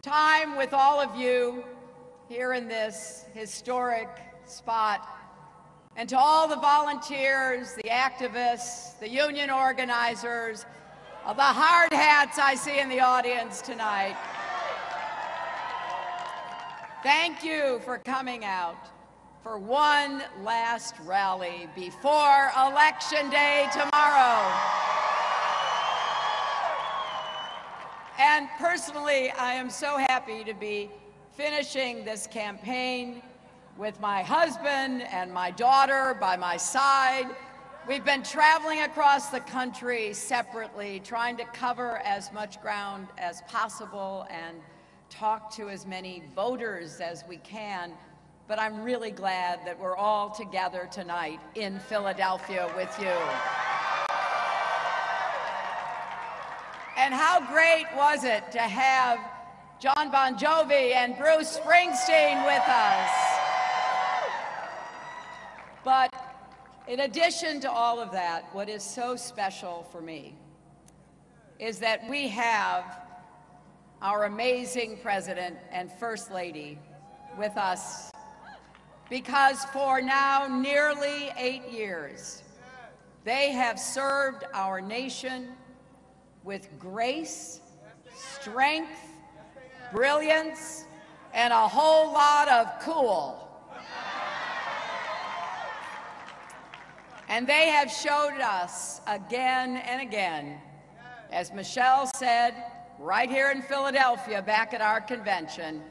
time with all of you here in this historic spot, and to all the volunteers, the activists, the union organizers, the hard hats I see in the audience tonight. Thank you for coming out for one last rally before Election Day tomorrow. And personally, I am so happy to be finishing this campaign with my husband and my daughter by my side. We've been traveling across the country separately, trying to cover as much ground as possible and talk to as many voters as we can. But I'm really glad that we're all together tonight in Philadelphia with you. And how great was it to have John Bon Jovi and Bruce Springsteen with us? But in addition to all of that, what is so special for me is that we have our amazing President and First Lady with us, because for now nearly 8 years, they have served our nation with grace, strength, brilliance, and a whole lot of cool. And they have showed us again and again, as Michelle said right here in Philadelphia back at our convention,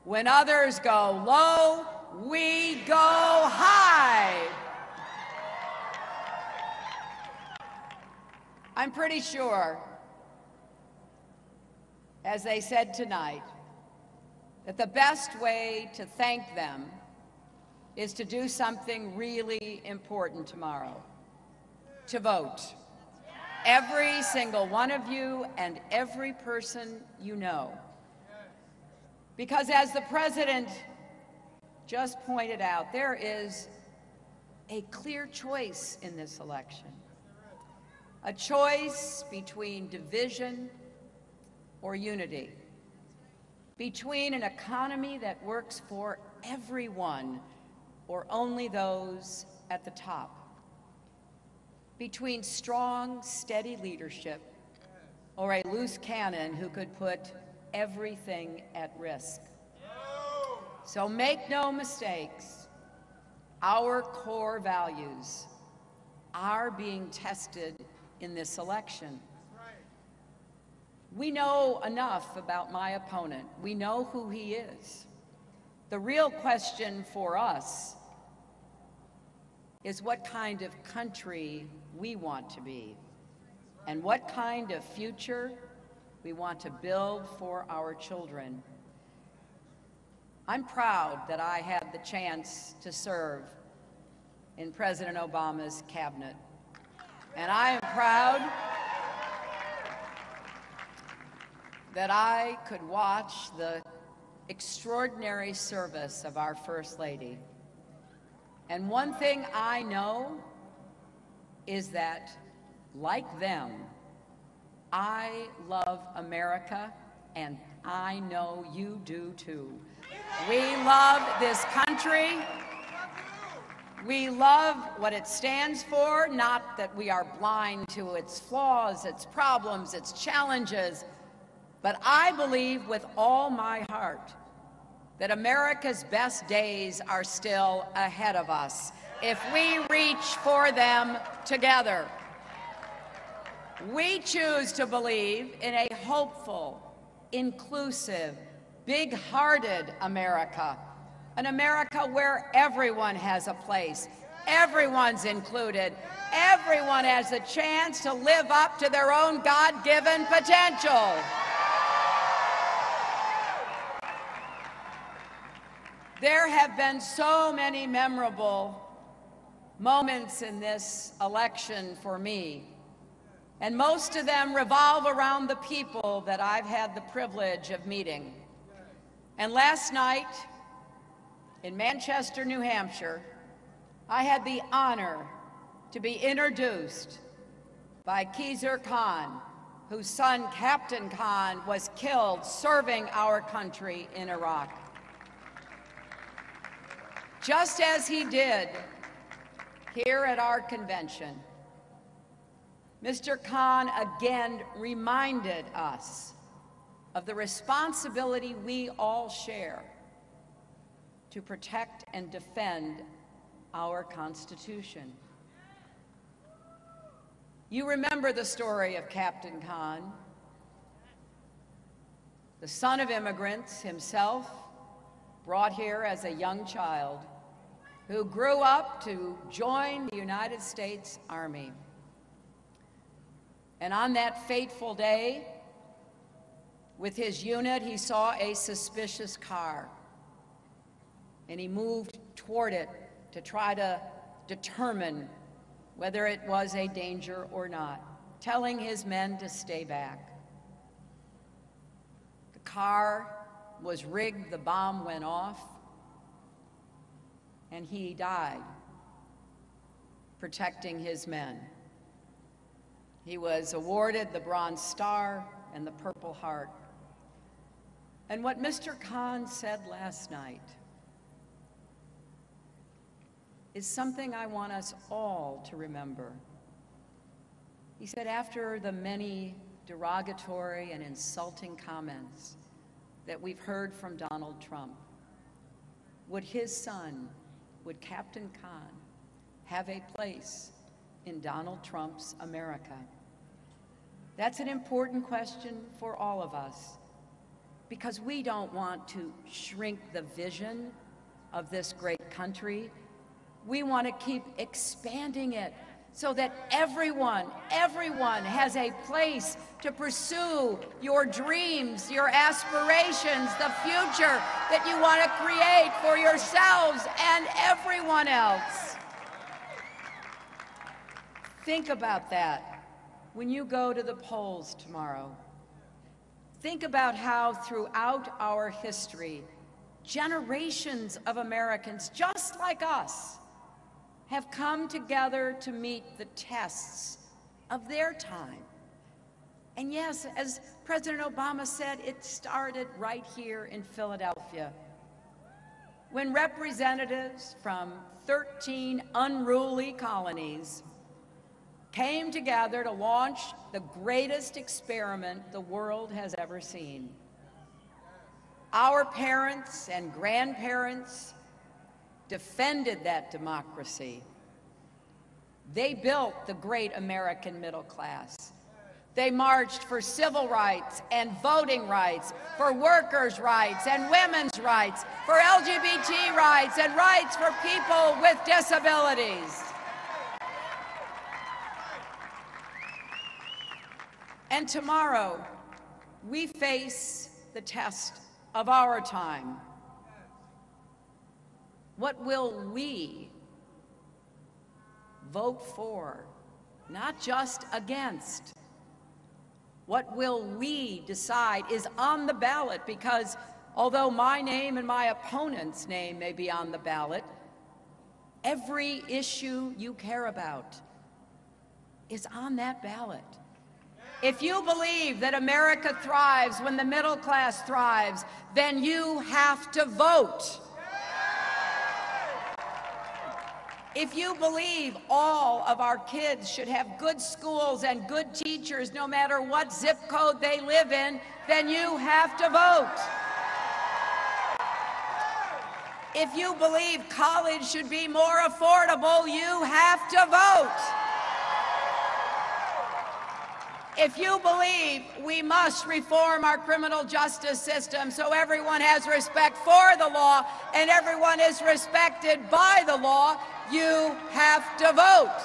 when others go low, we go high. I'm pretty sure, as they said tonight, that the best way to thank them is to do something really important tomorrow: to vote. Every single one of you and every person you know. Because as the President just pointed out, there is a clear choice in this election. A choice between division or unity, between an economy that works for everyone or only those at the top, between strong, steady leadership or a loose cannon who could put everything at risk. So make no mistakes, our core values are being tested in this election. We know enough about my opponent. We know who he is. The real question for us is what kind of country we want to be and what kind of future we want to build for our children. I'm proud that I had the chance to serve in President Obama's cabinet. And I am proud that I could watch the extraordinary service of our First Lady. And one thing I know is that, like them, I love America, and I know you do too. We love this country. We love what it stands for, not that we are blind to its flaws, its problems, its challenges, but I believe with all my heart that America's best days are still ahead of us if we reach for them together. We choose to believe in a hopeful, inclusive, big-hearted America, an America where everyone has a place, everyone's included, everyone has a chance to live up to their own God-given potential. There have been so many memorable moments in this election for me, and most of them revolve around the people that I've had the privilege of meeting. And last night, in Manchester, New Hampshire, I had the honor to be introduced by Khizr Khan, whose son, Captain Khan, was killed serving our country in Iraq. Just as he did here at our convention, Mr. Khan again reminded us of the responsibility we all share to protect and defend our Constitution. You remember the story of Captain Khan, the son of immigrants himself, brought here as a young child, who grew up to join the United States Army. And on that fateful day, with his unit, he saw a suspicious car, and he moved toward it to try to determine whether it was a danger or not, telling his men to stay back. The car was rigged, the bomb went off, and he died protecting his men. He was awarded the Bronze Star and the Purple Heart. And what Mr. Khan said last night is something I want us all to remember. He said, after the many derogatory and insulting comments that we've heard from Donald Trump, would his son, would Captain Khan, have a place in Donald Trump's America? That's an important question for all of us, because we don't want to shrink the vision of this great country. We want to keep expanding it so that everyone has a place to pursue your dreams, your aspirations, the future that you want to create for yourselves and everyone else. Think about that when you go to the polls tomorrow. Think about how throughout our history, generations of Americans just like us have come together to meet the tests of their time. And yes, as President Obama said, it started right here in Philadelphia, when representatives from 13 unruly colonies came together to launch the greatest experiment the world has ever seen. Our parents and grandparents defended that democracy. They built the great American middle class. They marched for civil rights and voting rights, for workers' rights and women's rights, for LGBT rights and rights for people with disabilities. And tomorrow, we face the test of our time. What will we vote for, not just against? What will we decide is on the ballot? Because although my name and my opponent's name may be on the ballot, every issue you care about is on that ballot. If you believe that America thrives when the middle class thrives, then you have to vote. If you believe all of our kids should have good schools and good teachers no matter what zip code they live in, then you have to vote. If you believe college should be more affordable, you have to vote. If you believe we must reform our criminal justice system so everyone has respect for the law and everyone is respected by the law, you have to vote.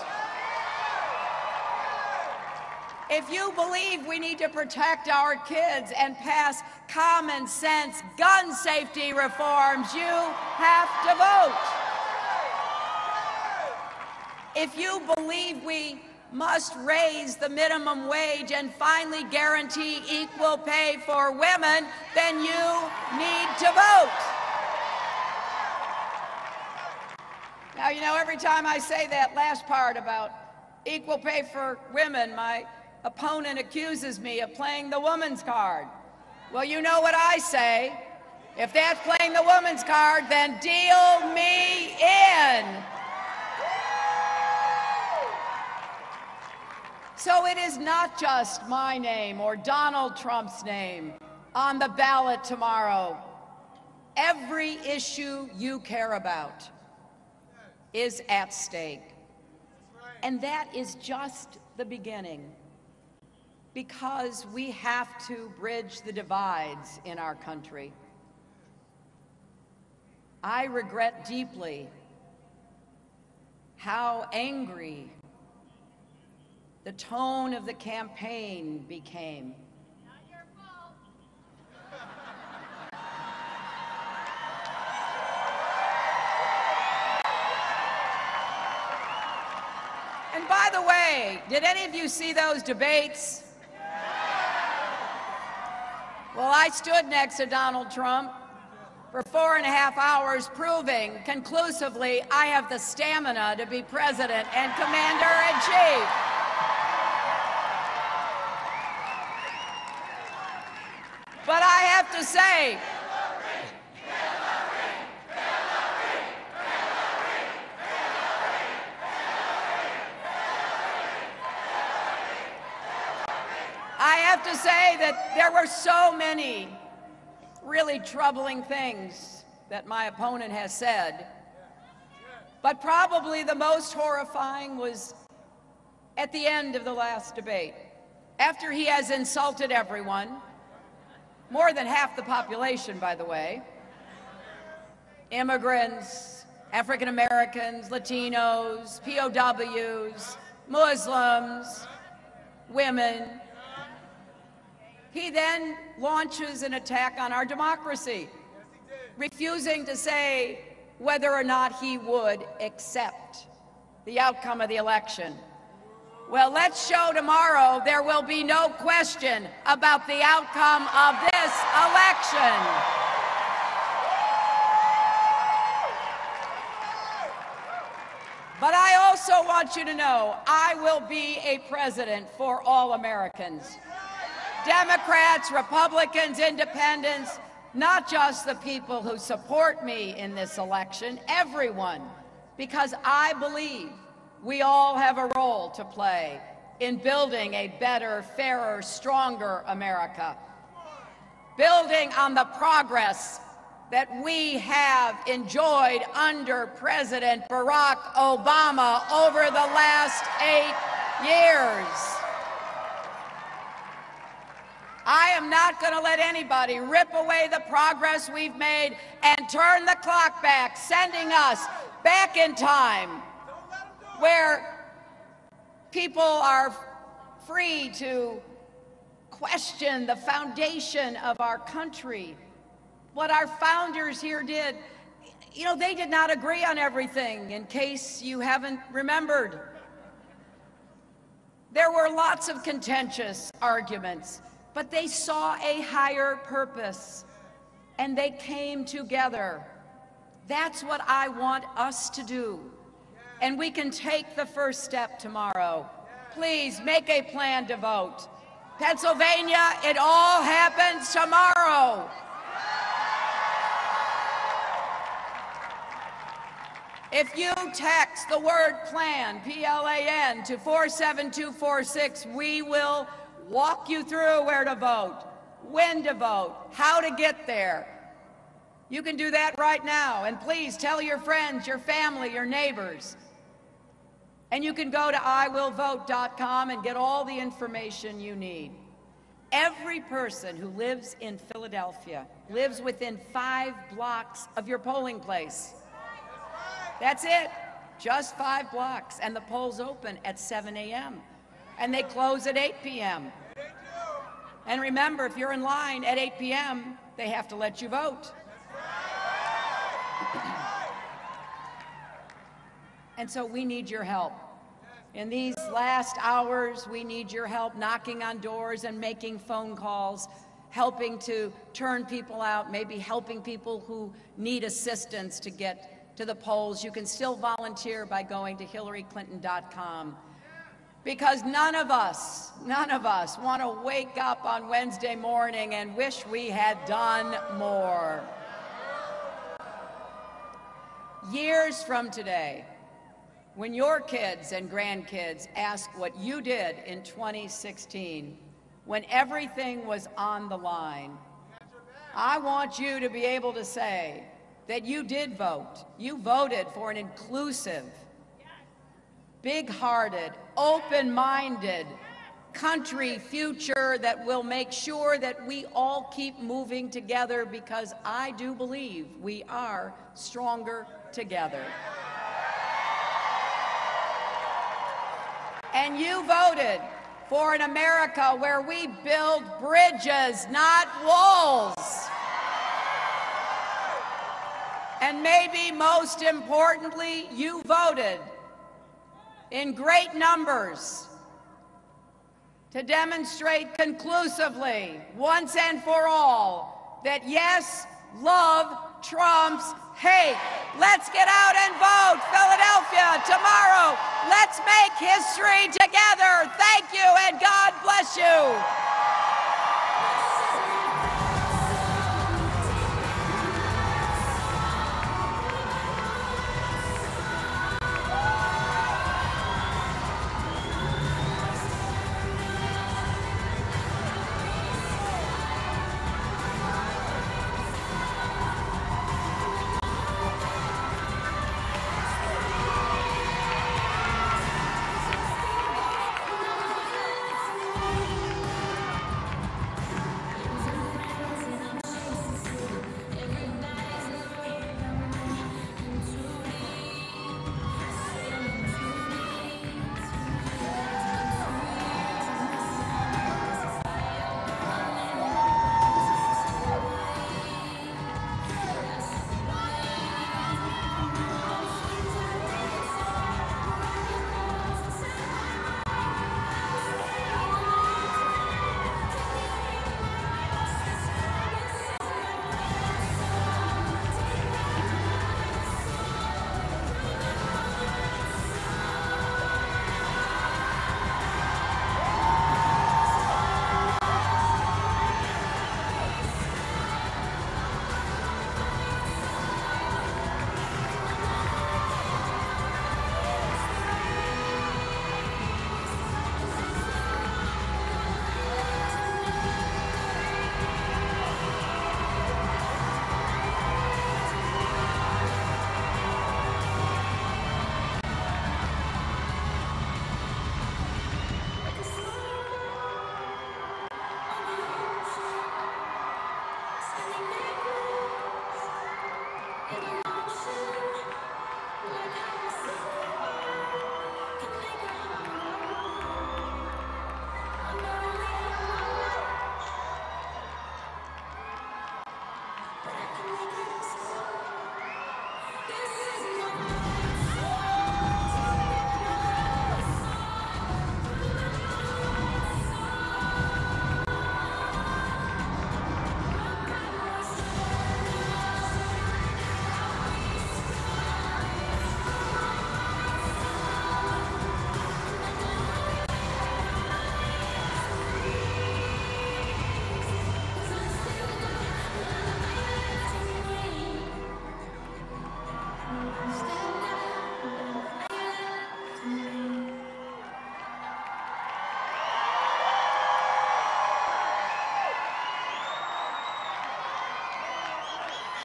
If you believe we need to protect our kids and pass common sense gun safety reforms, you have to vote. If you believe we must raise the minimum wage and finally guarantee equal pay for women, then you need to vote. Now, you know, every time I say that last part about equal pay for women, my opponent accuses me of playing the woman's card. Well, you know what I say. If that's playing the woman's card, then deal me in. So it is not just my name or Donald Trump's name on the ballot tomorrow. Every issue you care about is at stake. And that is just the beginning, because we have to bridge the divides in our country. I regret deeply how angry the tone of the campaign became. Not your fault. And by the way, did any of you see those debates? Well, I stood next to Donald Trump for 4.5 hours, proving conclusively I have the stamina to be president and commander-in-chief. But I have to say, that there were so many really troubling things that my opponent has said. But probably the most horrifying was at the end of the last debate, after he has insulted everyone, more than half the population, by the way, immigrants, African Americans, Latinos, POWs, Muslims, women. He then launches an attack on our democracy, refusing to say whether or not he would accept the outcome of the election. Well, let's show tomorrow there will be no question about the outcome of this election. But I also want you to know I will be a president for all Americans. Democrats, Republicans, Independents, not just the people who support me in this election, everyone, because I believe we all have a role to play in building a better, fairer, stronger America, building on the progress that we have enjoyed under President Barack Obama over the last 8 years. I am not going to let anybody rip away the progress we've made and turn the clock back, sending us back in time where people are free to question the foundation of our country. What our founders here did, you know, they did not agree on everything, in case you haven't remembered. There were lots of contentious arguments, but they saw a higher purpose, and they came together. That's what I want us to do. And we can take the first step tomorrow. Please make a plan to vote. Pennsylvania, it all happens tomorrow. If you text the word PLAN, P-L-A-N, to 47246, we will walk you through where to vote, when to vote, how to get there. You can do that right now. And please tell your friends, your family, your neighbors. And you can go to iwillvote.com and get all the information you need. Every person who lives in Philadelphia lives within 5 blocks of your polling place. That's it, just 5 blocks. And the polls open at 7 a.m. and they close at 8 p.m. And remember, if you're in line at 8 p.m., they have to let you vote. And so we need your help. In these last hours, we need your help knocking on doors and making phone calls, helping to turn people out, maybe helping people who need assistance to get to the polls. You can still volunteer by going to HillaryClinton.com. because none of us want to wake up on Wednesday morning and wish we had done more. Years from today, when your kids and grandkids ask what you did in 2016, when everything was on the line, I want you to be able to say that you did vote. You voted for an inclusive, big-hearted, open-minded country future that will make sure that we all keep moving together, because I do believe we are stronger together. And you voted for an America where we build bridges, not walls. And maybe most importantly, you voted in great numbers to demonstrate conclusively, once and for all, that yes, love trumps hate. Let's get out and vote, Philadelphia, tomorrow. Let's make history together. Thank you, and God bless you.